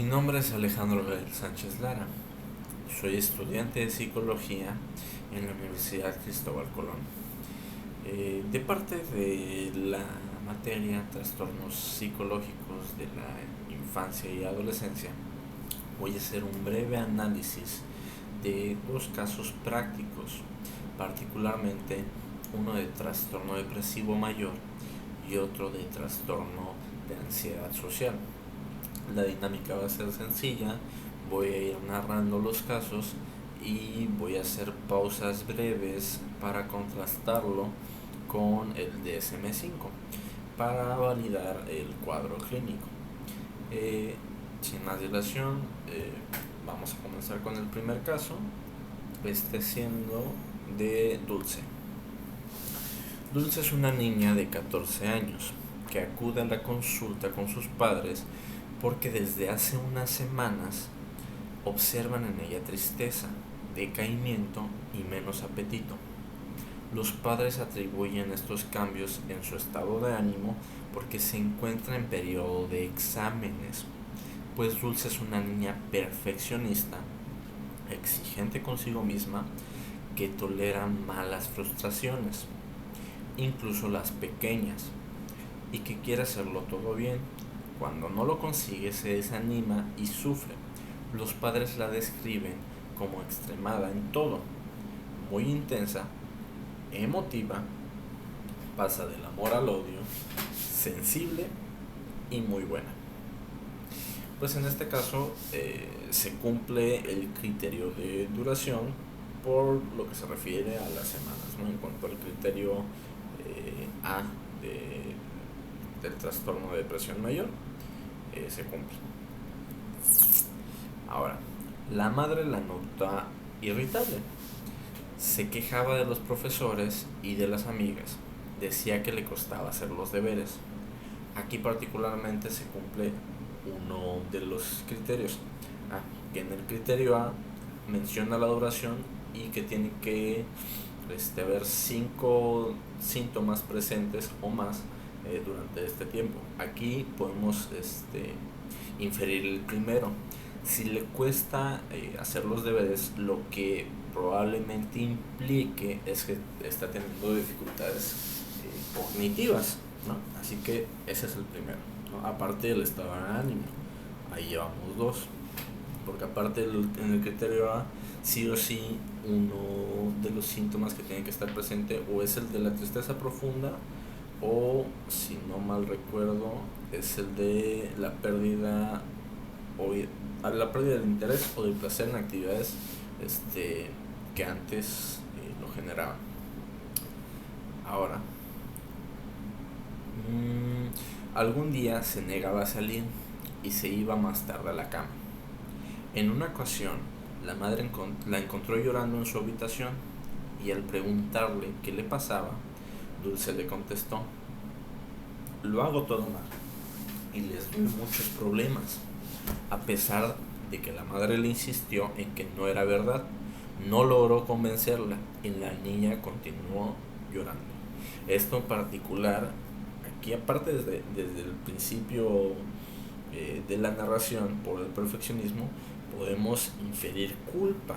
Mi nombre es Alejandro Gael Sánchez Lara. Soy estudiante de psicología en la Universidad Cristóbal Colón. De parte de la materia trastornos psicológicos de la infancia y adolescencia, voy a hacer un breve análisis de dos casos prácticos, particularmente uno de trastorno depresivo mayor y otro de trastorno de ansiedad social. La dinámica va a ser sencilla, voy a ir narrando los casos y voy a hacer pausas breves para contrastarlo con el DSM-5 para validar el cuadro clínico. Sin más dilación, vamos a comenzar con el primer caso, este siendo de Dulce. Dulce es una niña de 14 años que acude a la consulta con sus padres porque desde hace unas semanas observan en ella tristeza, decaimiento y menos apetito. Los padres atribuyen estos cambios en su estado de ánimo porque se encuentra en periodo de exámenes, pues Dulce es una niña perfeccionista, exigente consigo misma, que tolera malas frustraciones, incluso las pequeñas, y que quiere hacerlo todo bien. Cuando no lo consigue se desanima y sufre. Los padres la describen como extremada en todo, muy intensa, emotiva, pasa del amor al odio, sensible y muy buena. Pues en este caso se cumple el criterio de duración por lo que se refiere a las semanas, ¿no? En cuanto al criterio A del trastorno de depresión mayor, se cumple. Ahora, la madre la nota irritable. Se quejaba de los profesores y de las amigas. Decía que le costaba hacer los deberes. Aquí particularmente se cumple uno de los criterios. Que en el criterio A menciona la duración y que tiene que haber 5 síntomas presentes o más durante este tiempo. Aquí podemos inferir el primero. Si le cuesta hacer los deberes, lo que probablemente implique es que está teniendo dificultades cognitivas, ¿no? Así que ese es el primero, ¿no? Aparte del estado de ánimo, ahí llevamos dos, porque aparte en el criterio A, sí o sí, uno de los síntomas que tiene que estar presente o es el de la tristeza profunda o, si no mal recuerdo, es el de la pérdida del interés o del placer en actividades que antes lo generaban. Ahora, algún día se negaba a salir y se iba más tarde a la cama. En una ocasión, la madre la encontró llorando en su habitación y al preguntarle qué le pasaba, Dulce le contestó: lo hago todo mal y les doy muchos problemas. A pesar de que la madre le insistió en que no era verdad, no logró convencerla y la niña continuó llorando. Esto en particular, aquí aparte desde el principio de la narración por el perfeccionismo, podemos inferir culpa,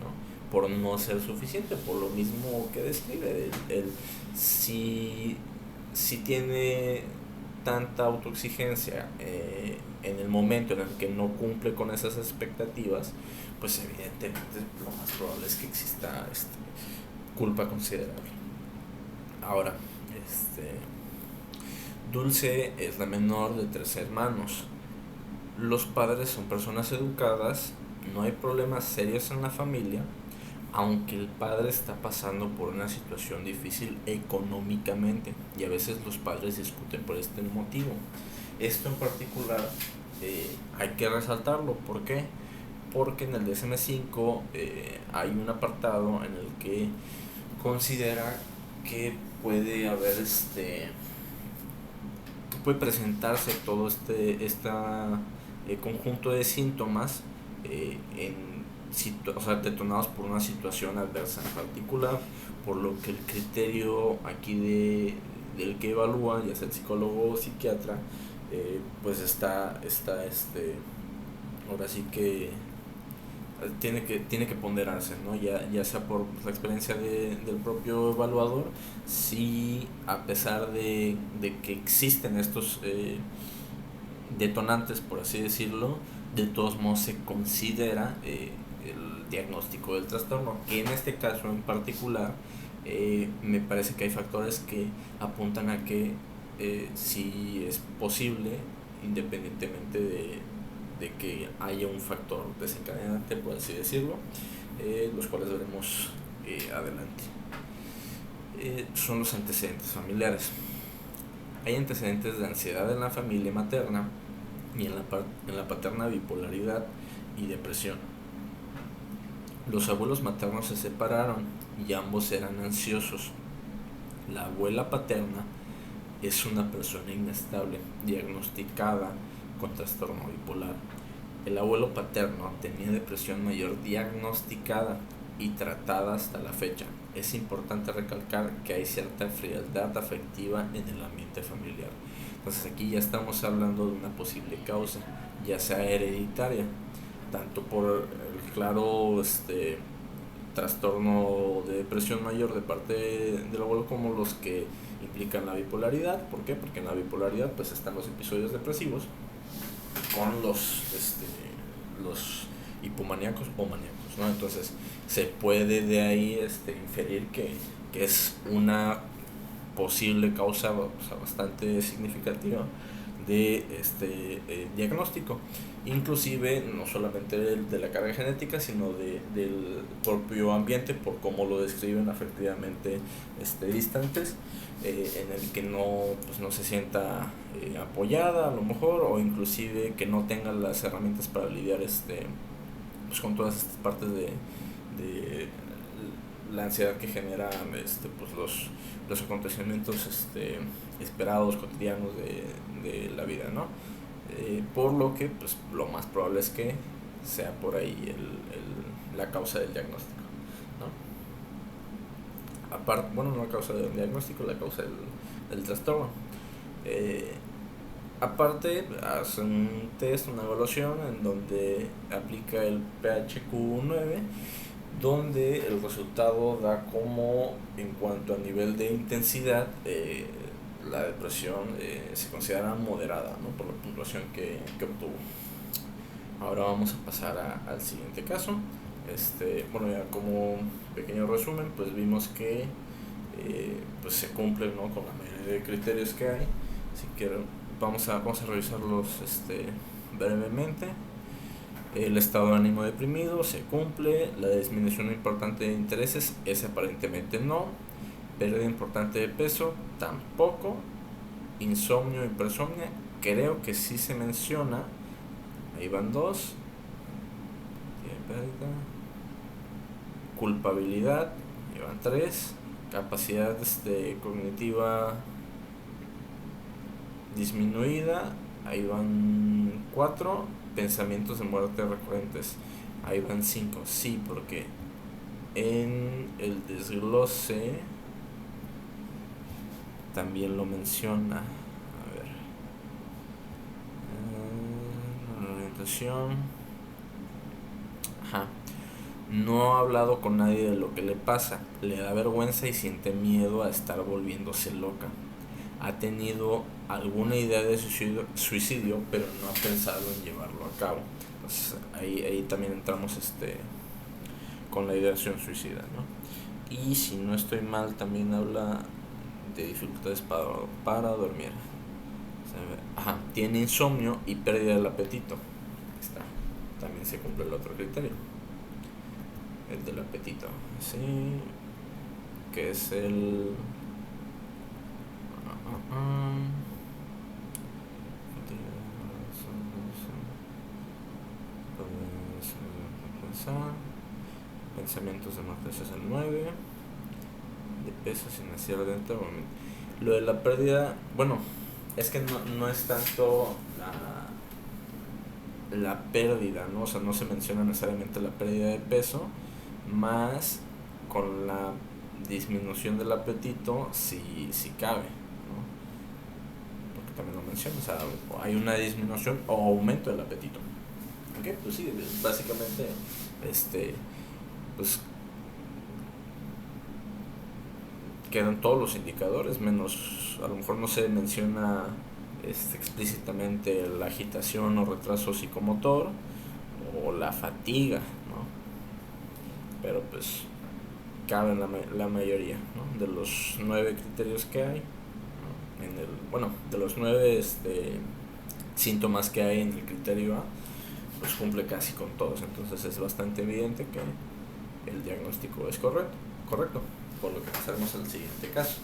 ¿no? Por no ser suficiente, por lo mismo que describe si tiene tanta autoexigencia en el momento en el que no cumple con esas expectativas, pues evidentemente lo más probable es que exista culpa considerable. Ahora, Dulce es la menor de 3 hermanos. Los padres son personas educadas, no hay problemas serios en la familia, aunque el padre está pasando por una situación difícil económicamente y a veces los padres discuten por este motivo. Esto en particular hay que resaltarlo. ¿Por qué? Porque en el DSM-5 hay un apartado en el que considera que puede haber puede presentarse todo este conjunto de síntomas detonados por una situación adversa en particular, por lo que el criterio aquí del que evalúa, ya sea el psicólogo o psiquiatra, pues está ahora sí que tiene que ponderarse, ¿no? Ya sea por la experiencia del propio evaluador, si a pesar de que existen estos detonantes, por así decirlo, de todos modos se considera el diagnóstico del trastorno, que en este caso en particular me parece que hay factores que apuntan a que sí es posible, independientemente de que haya un factor desencadenante, por así decirlo, los cuales veremos adelante. Son los antecedentes familiares. Hay antecedentes de ansiedad en la familia materna y en la paterna bipolaridad y depresión. Los abuelos maternos se separaron y ambos eran ansiosos. La abuela paterna es una persona inestable, diagnosticada con trastorno bipolar. El abuelo paterno tenía depresión mayor diagnosticada y tratada hasta la fecha. Es importante recalcar que hay cierta frialdad afectiva en el ambiente familiar. Entonces aquí ya estamos hablando de una posible causa, ya sea hereditaria, tanto por el claro trastorno de depresión mayor de parte del abuelo, como los que implican la bipolaridad. ¿Por qué? Porque en la bipolaridad pues están los episodios depresivos con los hipomaníacos o maníacos, ¿no? Entonces se puede de ahí inferir que es una posible causa, o sea, bastante significativa de diagnóstico, inclusive no solamente de la carga genética, sino del propio ambiente, por cómo lo describen afectivamente distantes, en el que no se sienta apoyada a lo mejor, o inclusive que no tenga las herramientas para lidiar pues con todas estas partes de la ansiedad que genera pues los acontecimientos esperados, cotidianos de la vida, ¿no? Por lo que pues lo más probable es que sea por ahí la causa del diagnóstico, ¿no? Aparte, bueno, no la causa del diagnóstico, la causa del trastorno. Aparte, hace un test, una evaluación en donde aplica el PHQ-9, donde el resultado da como, en cuanto a nivel de intensidad, la depresión se considera moderada, ¿no? Por la puntuación que obtuvo. Ahora vamos a pasar al siguiente caso. Bueno, ya como pequeño resumen, pues vimos que pues se cumple, ¿no?, con la mayoría de criterios que hay. Así que vamos a revisarlos brevemente. El estado de ánimo deprimido se cumple. La disminución importante de intereses, ese aparentemente no. Pérdida importante de peso, tampoco. Insomnio y hipersomnia, creo que sí se menciona. Ahí van dos. Culpabilidad, ahí van tres. Capacidad cognitiva disminuida, ahí van 4. Pensamientos de muerte recurrentes, ahí van 5. Sí, porque en el desglose también lo menciona. A ver, orientación. Ajá. No ha hablado con nadie de lo que le pasa, le da vergüenza y siente miedo a estar volviéndose loca. Ha tenido alguna idea de suicidio, pero no ha pensado en llevarlo a cabo. Entonces, ahí también entramos con la ideación suicida, ¿no? Y si no estoy mal, también habla de dificultades para dormir. Ajá, tiene insomnio y pérdida del apetito. Está. También se cumple el otro criterio, el del apetito, sí, que es el pensamientos de muerte, es el 9, de peso sin hacer dentro. Lo de la pérdida, bueno, es que no es tanto la pérdida, ¿no? O sea, no se menciona necesariamente la pérdida de peso, más con la disminución del apetito si cabe, ¿no? Porque también lo menciono, o sea, hay una disminución o aumento del apetito. ¿Ok? Pues sí, básicamente, pues quedan todos los indicadores, menos, a lo mejor no se menciona explícitamente la agitación o retraso psicomotor o la fatiga, ¿no? Pero pues caben la mayoría, ¿no? De los 9 criterios que hay, ¿no? Bueno, de los 9 síntomas que hay en el criterio A, pues cumple casi con todos, entonces es bastante evidente que el diagnóstico es correcto, por lo que pasaremos al siguiente caso,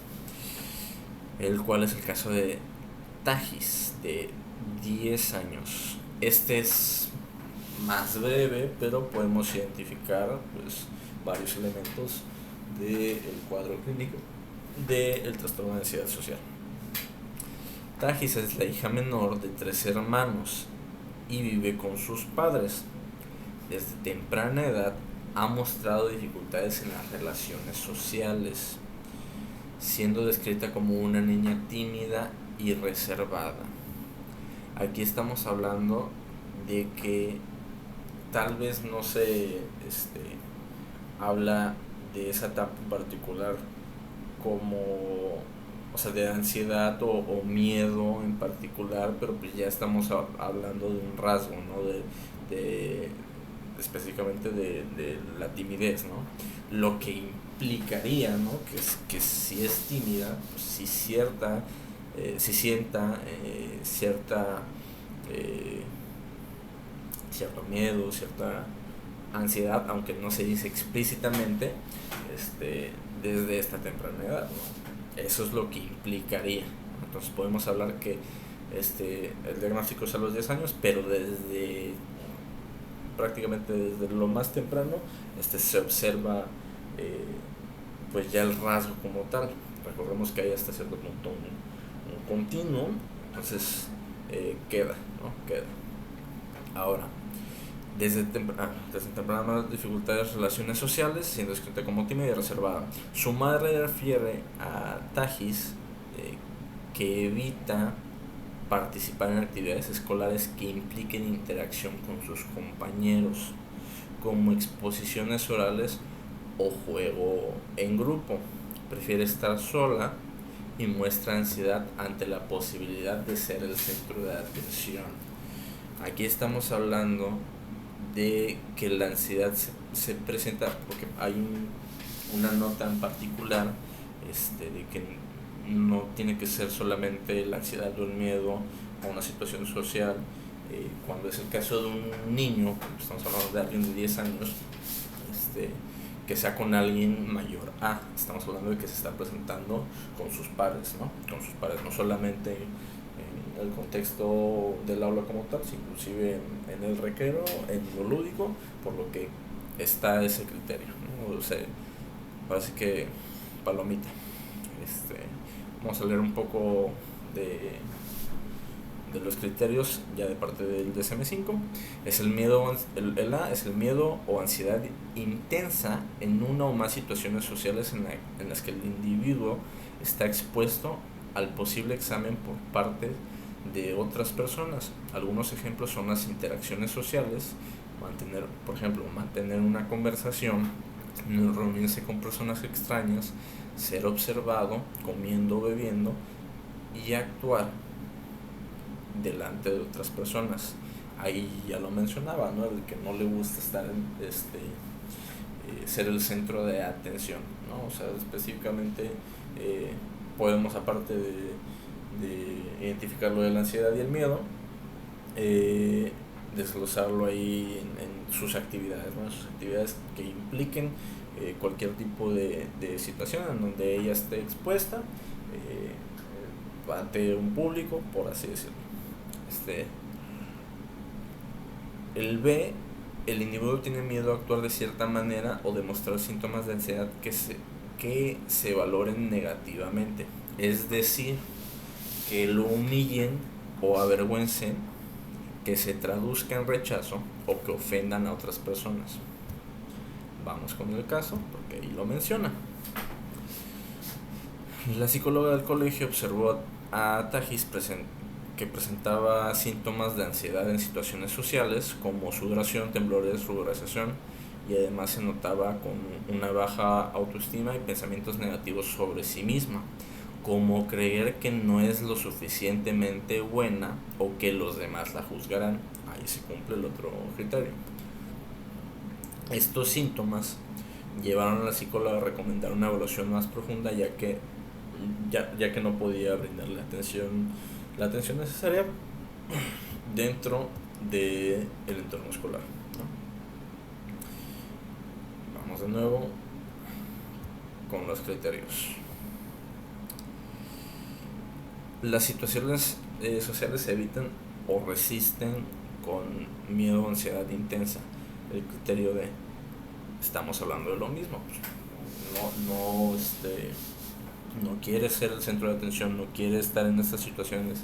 el cual es el caso de Tajis, de 10 años. Este es más breve, pero podemos identificar pues varios elementos del cuadro clínico del trastorno de ansiedad social. Tajis es la hija menor de 3 hermanos y vive con sus padres. Desde temprana edad ha mostrado dificultades en las relaciones sociales, siendo descrita como una niña tímida y reservada. Aquí estamos hablando de que tal vez no se habla de esa etapa en particular como, o sea, de ansiedad o miedo en particular, pero pues ya estamos hablando de un rasgo, ¿no? De específicamente de la timidez, ¿no? Lo que implicaría, ¿no? Que si es tímida, pues si sienta cierto miedo, cierta ansiedad, aunque no se dice explícitamente, desde esta temprana edad, ¿no? Eso es lo que implicaría. Entonces podemos hablar que el diagnóstico es a los 10 años, pero prácticamente desde lo más temprano se observa pues ya el rasgo como tal. Recordemos que hay hasta cierto punto un continuo, entonces queda. Ahora, desde temprana dificultades relaciones sociales, siendo descrita como tímida y reservada. Su madre refiere a Tajis que evita participar en actividades escolares que impliquen interacción con sus compañeros, como exposiciones orales o juego en grupo. Prefiere estar sola y muestra ansiedad ante la posibilidad de ser el centro de atención. Aquí estamos hablando de que la ansiedad se presenta porque hay una nota en particular de que no tiene que ser solamente la ansiedad o el miedo a una situación social. Cuando es el caso de un niño, estamos hablando de alguien de 10 años, que sea con alguien mayor a, estamos hablando de que se está presentando con sus padres, ¿no? Con sus padres, no solamente en el contexto del aula como tal, sino inclusive en el recreo, en lo lúdico, por lo que está ese criterio, ¿no? O sea, parece que palomita. Vamos a leer un poco de los criterios ya de parte del DSM-5. Es el miedo, el A es el miedo o ansiedad intensa en una o más situaciones sociales en las que el individuo está expuesto al posible examen por parte de otras personas. Algunos ejemplos son las interacciones sociales, por ejemplo, mantener una conversación, no reunirse con personas extrañas, ser observado, comiendo, bebiendo y actuar delante de otras personas. Ahí ya lo mencionaba, ¿no? El que no le gusta estar ser el centro de atención, ¿no? O sea, específicamente podemos, aparte de identificar lo de la ansiedad y el miedo, desglosarlo ahí en sus actividades, ¿no? Sus actividades que impliquen cualquier tipo de situación en donde ella esté expuesta ante un público, por así decirlo. El B, el individuo tiene miedo a actuar de cierta manera o demostrar síntomas de ansiedad que se valoren negativamente, es decir, que lo humillen o avergüencen, que se traduzca en rechazo o que ofendan a otras personas. Vamos con el caso, porque ahí lo menciona. La psicóloga del colegio observó a Tajis que presentaba síntomas de ansiedad en situaciones sociales como sudoración, temblores, ruborización, y además se notaba con una baja autoestima y pensamientos negativos sobre sí misma, como creer que no es lo suficientemente buena o que los demás la juzgarán. Ahí se cumple el otro criterio. Estos síntomas llevaron a la psicóloga a recomendar una evaluación más profunda, ya que no podía brindar la atención necesaria dentro del entorno escolar, ¿no? Vamos de nuevo con los criterios. Las situaciones sociales se evitan o resisten con miedo o ansiedad intensa. El criterio de estamos hablando de lo mismo, pues, no quiere ser el centro de atención, no quiere estar en estas situaciones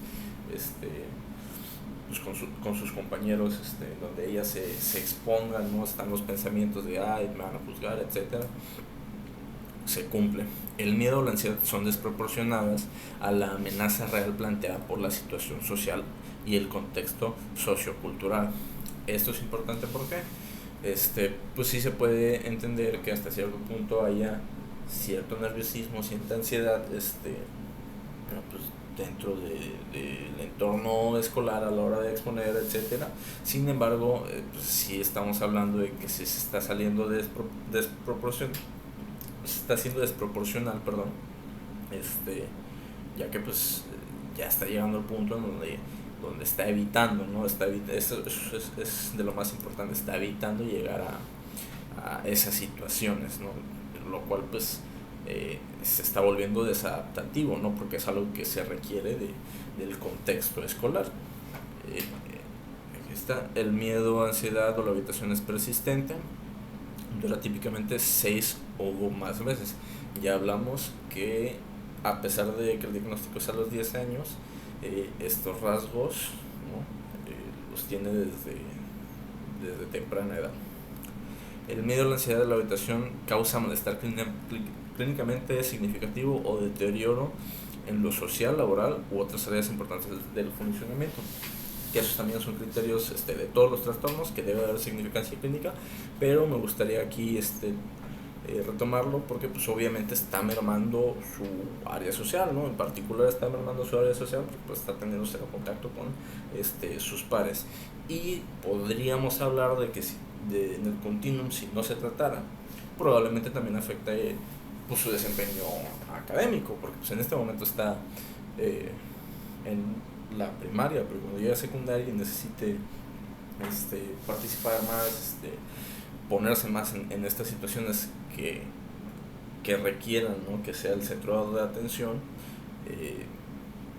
pues con sus compañeros, donde ella se exponga, no están los pensamientos de ay, me van a juzgar, etcétera. Se cumple. El miedo o la ansiedad son desproporcionadas a la amenaza real planteada por la situación social y el contexto sociocultural. Esto es importante porque pues sí se puede entender que hasta cierto punto haya cierto nerviosismo, cierta ansiedad, pues dentro del entorno escolar a la hora de exponer, etcétera. Sin embargo, pues sí estamos hablando de que se está saliendo se está haciendo desproporcional, perdón, ya que pues ya está llegando al punto en donde está evitando, ¿no? Eso es de lo más importante, está evitando llegar a esas situaciones, ¿no? Lo cual pues se está volviendo desadaptativo, ¿no? Porque es algo que se requiere del contexto escolar. Aquí está, el miedo, ansiedad o la evitación es persistente, dura típicamente 6 o más veces. Ya hablamos que a pesar de que el diagnóstico es a los 10 años, estos rasgos, ¿no? Los tiene desde temprana edad. El miedo, la ansiedad de la habitación causa malestar clínicamente significativo o deterioro en lo social, laboral u otras áreas importantes del funcionamiento. Que esos también son criterios de todos los trastornos que debe haber significancia clínica, pero me gustaría aquí retomarlo porque pues obviamente está mermando su área social, ¿no? En particular está mermando su área social porque pues está teniendo cero contacto con sus pares, y podríamos hablar de que en el continuum, si no se tratara, probablemente también afecta pues su desempeño académico, porque pues en este momento está en la primaria, pero cuando llegue a secundaria y necesite participar más, ponerse más en estas situaciones que requieran, ¿no? Que sea el centro de atención,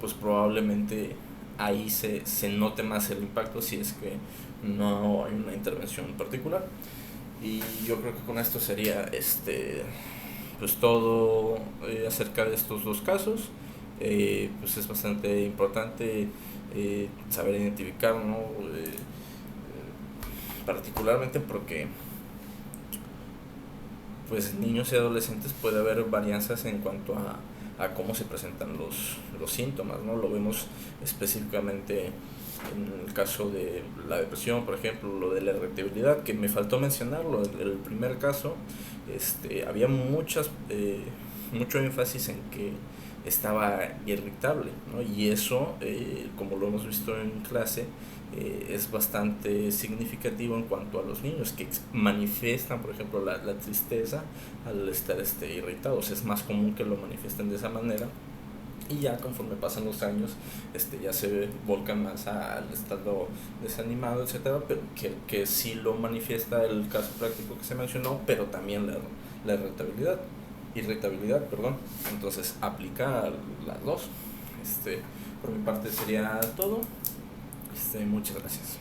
pues probablemente ahí se note más el impacto si es que no hay una intervención particular. Y yo creo que con esto sería pues todo acerca de estos dos casos. Pues es bastante importante saber identificar, ¿no? Particularmente porque pues niños y adolescentes puede haber varianzas en cuanto a cómo se presentan los síntomas, ¿no? Lo vemos específicamente en el caso de la depresión, por ejemplo, lo de la irritabilidad, que me faltó mencionarlo. En el primer caso había mucho énfasis en que estaba irritable, ¿no? Y eso, como lo hemos visto en clase, es bastante significativo en cuanto a los niños que manifiestan, por ejemplo, la tristeza al estar irritados. Es más común que lo manifiesten de esa manera, y ya conforme pasan los años ya se volcan más al estado desanimado, etcétera, pero que sí lo manifiesta el caso práctico que se mencionó, pero también la irritabilidad, perdón. Entonces aplica a las dos. Por mi parte sería todo. Muchas gracias.